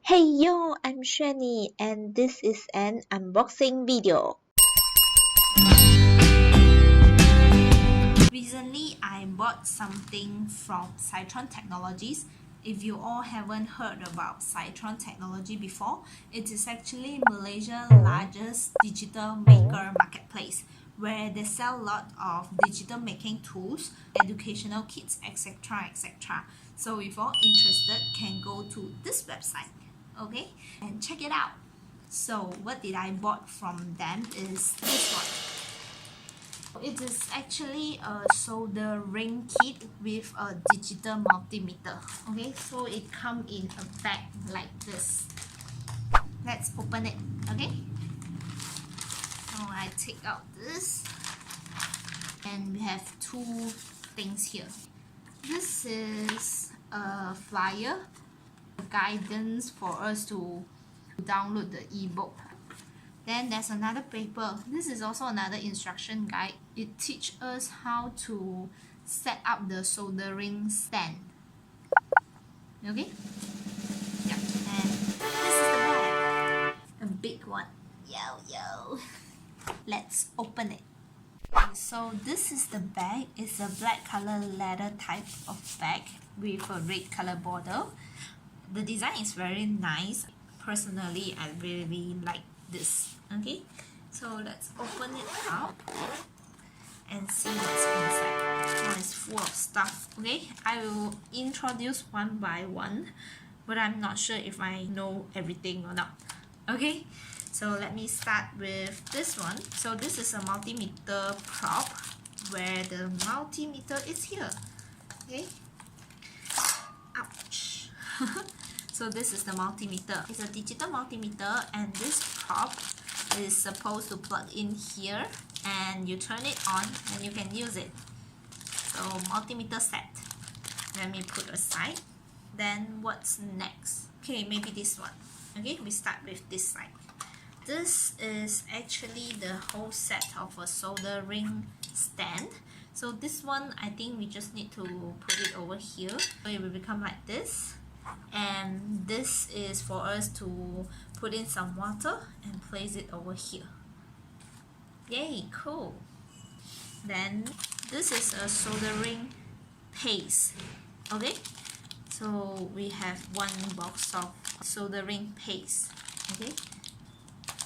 Hey yo, I'm Shani and this is an unboxing video. Recently, I bought something from Citron Technologies. If you all haven't heard about Citron Technology before, it is actually Malaysia's largest digital maker marketplace where they sell a lot of digital making tools, educational kits, etc. etc. So if you're interested, can go to this website, okay, and check it out. So what did I bought from them is this one. It is actually a soldering kit with a digital multimeter. Okay, so it comes in a bag like this. Let's open it. Okay, so I take out this and we have two things here. This is a flyer, guidance for us to download the ebook. Then there's another paper. This is also another instruction guide. It teaches us how to set up the soldering stand. Okay? Yeah. And this is the bag. A big one. Yo. Let's open it. So this is the bag. It's a black color leather type of bag with a red color border. The design is very nice. Personally, I really like this. Okay, so let's open it up and see what's inside. Oh, it's full of stuff. Okay, I will introduce one by one, but I'm not sure if I know everything or not. Okay, so let me start with this one. So this is a multimeter prop where the multimeter is here. Okay, ouch. So this is the multimeter. It's a digital multimeter, and this prop is supposed to plug in here and you turn it on and you can use it. So multimeter set. Let me put aside. Then what's next? Okay, maybe this one. Okay, we start with this side. This is actually the whole set of a soldering stand. So this one, I think we just need to put it over here. So it will become like this. And this is for us to put in some water and place it over here. Yay, cool. Then this is a soldering paste. Okay, so we have one box of soldering paste. Okay,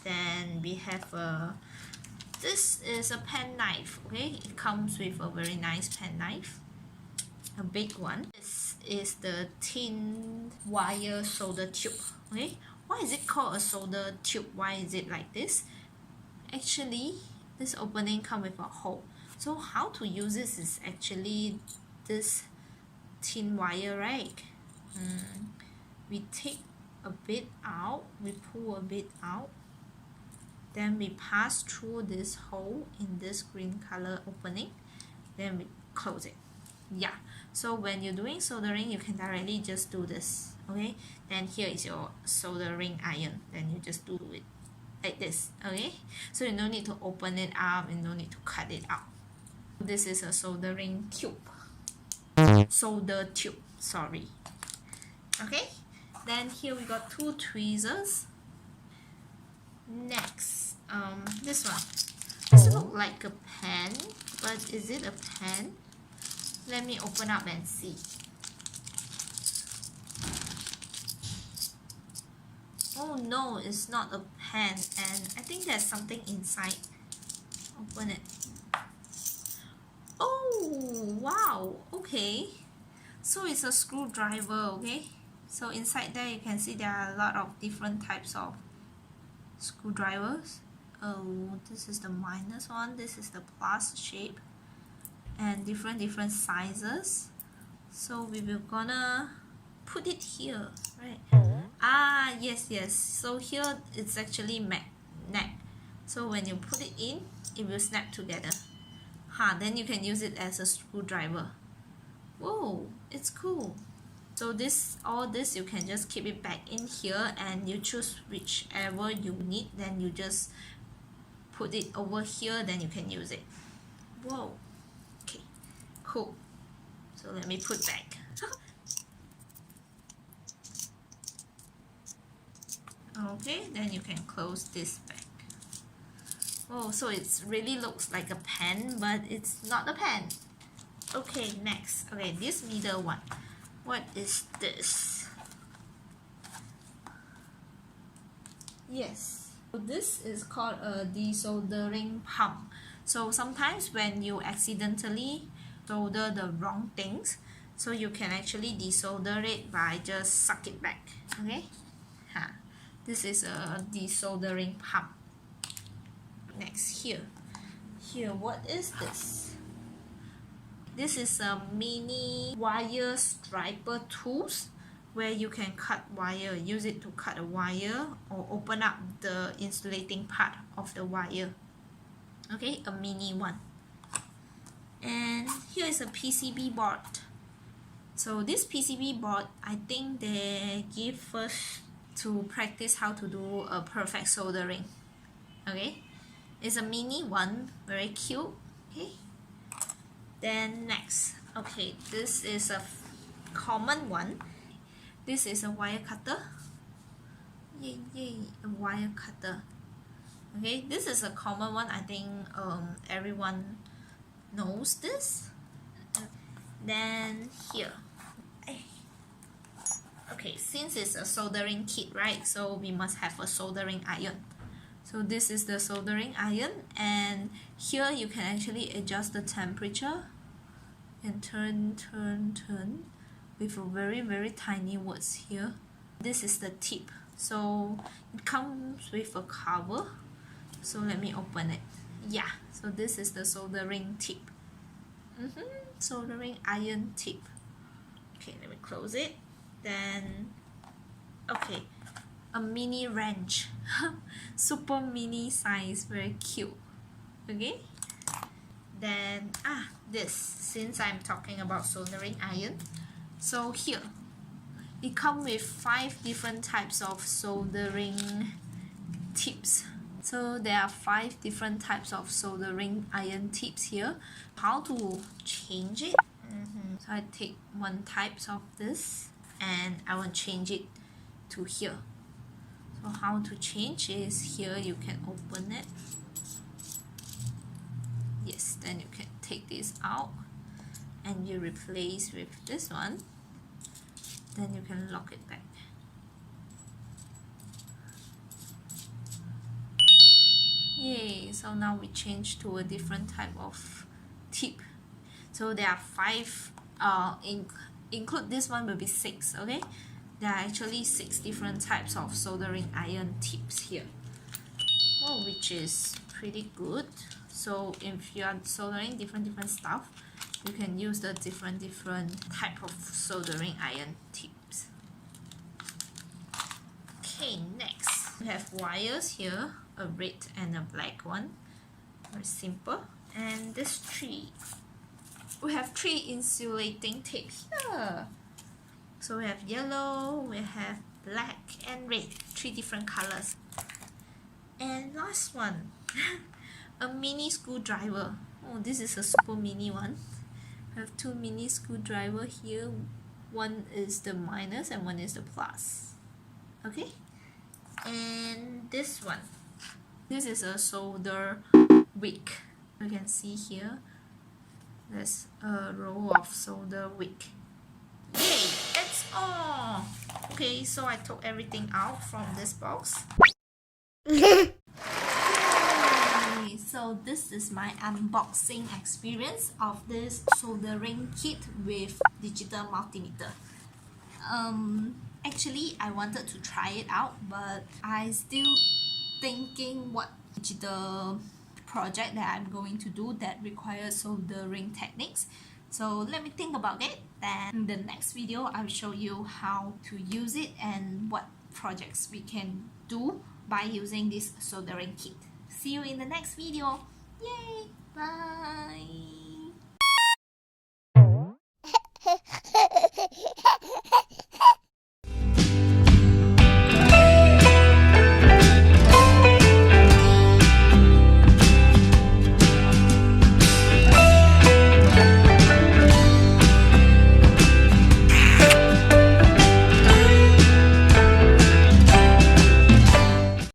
then we have this is a pen knife. Okay, it comes with a very nice pen knife, a big one. This is the thin wire solder tube. Okay, why is it called a solder tube? Why is it like this? Actually, this opening comes with a hole. So how to use this is actually this thin wire, right? We take a bit out, we pull a bit out, then we pass through this hole in this green color opening, then we close it. Yeah, so when you're doing soldering, you can directly just do this. Okay, then here is your soldering iron, then you just do it like this. Okay, so you don't need to open it up and no need to cut it out. This is a soldering tube, solder tube, sorry. Okay, then here we got two tweezers. Next, this one. This looks like a pen, but is it a pen? Let me open up and see. Oh no, it's not a pen, and I think there's something inside. Open it. Oh wow, okay. So it's a screwdriver, okay? So inside there you can see there are a lot of different types of screwdrivers. Oh, this is the minus one, this is the plus shape, and different sizes. So we will gonna put it here, right? Ah, yes. So here it's actually magnet. So when you put it in, it will snap together. Then you can use it as a screwdriver. Whoa, it's cool. So all this you can just keep it back in here, and you choose whichever you need, then you just put it over here, then you can use it. Whoa, okay, cool. So let me put back. Okay, then you can close this back. Oh, so it really looks like a pen, but it's not a pen. Okay, next. Okay, this middle one. What is this? Yes, so this is called a desoldering pump. So sometimes when you accidentally solder the wrong things, so you can actually desolder it by just suck it back. Okay, this is a desoldering pump. Next, here, what is this? This is a mini wire striper tools where you can cut wire, use it to cut a wire or open up the insulating part of the wire. Okay, a mini one. And here is a PCB board. So this PCB board, I think they give us to practice how to do a perfect soldering. Okay, it's a mini one, very cute. Okay, then next, okay, this is a common one. This is a wire cutter. Yay, a wire cutter. Okay, this is a common one. I think everyone knows this. Then here. Okay, since it's a soldering kit, right? So we must have a soldering iron. So this is the soldering iron, and here you can actually adjust the temperature and turn with a very tiny words here. This is the tip. So it comes with a cover. So let me open it. Yeah, so this is the soldering tip. Soldering iron tip. Okay, let me close it. Then, okay, a mini wrench. Super mini size, very cute. Okay, then this, since I'm talking about soldering iron, so here it comes with 5 different types of soldering tips. So there are 5 different types of soldering iron tips here. How to change it? So I take one type of this and I will change it to here. So how to change is here, you can open it. Yes, then you can take this out and you replace with this one. Then you can lock it back. Yay, so now we change to a different type of tip. So there are 5, include this one will be 6, okay? There are actually 6 different types of soldering iron tips here. Oh, which is pretty good. So if you are soldering different stuff, you can use the different type of soldering iron tips. Okay, next we have wires here, a red and a black one. Very simple. And this 3. We have 3 insulating tape here. So we have yellow, we have black and red, 3 different colors. And last one, a mini screwdriver. Oh, this is a super mini one. I have 2 mini screwdriver here. One is the minus and one is the plus. Okay. And this one. This is a solder wick. You can see here. There's a row of solder wick. Yay! That's all. Okay, so I took everything out from this box. So this is my unboxing experience of this soldering kit with Digital Multimeter. Actually, I wanted to try it out, but I still thinking what digital project that I'm going to do that requires soldering techniques. So let me think about it. Then in the next video, I'll show you how to use it and what projects we can do by using this soldering kit. See you in the next video. Yay! Bye!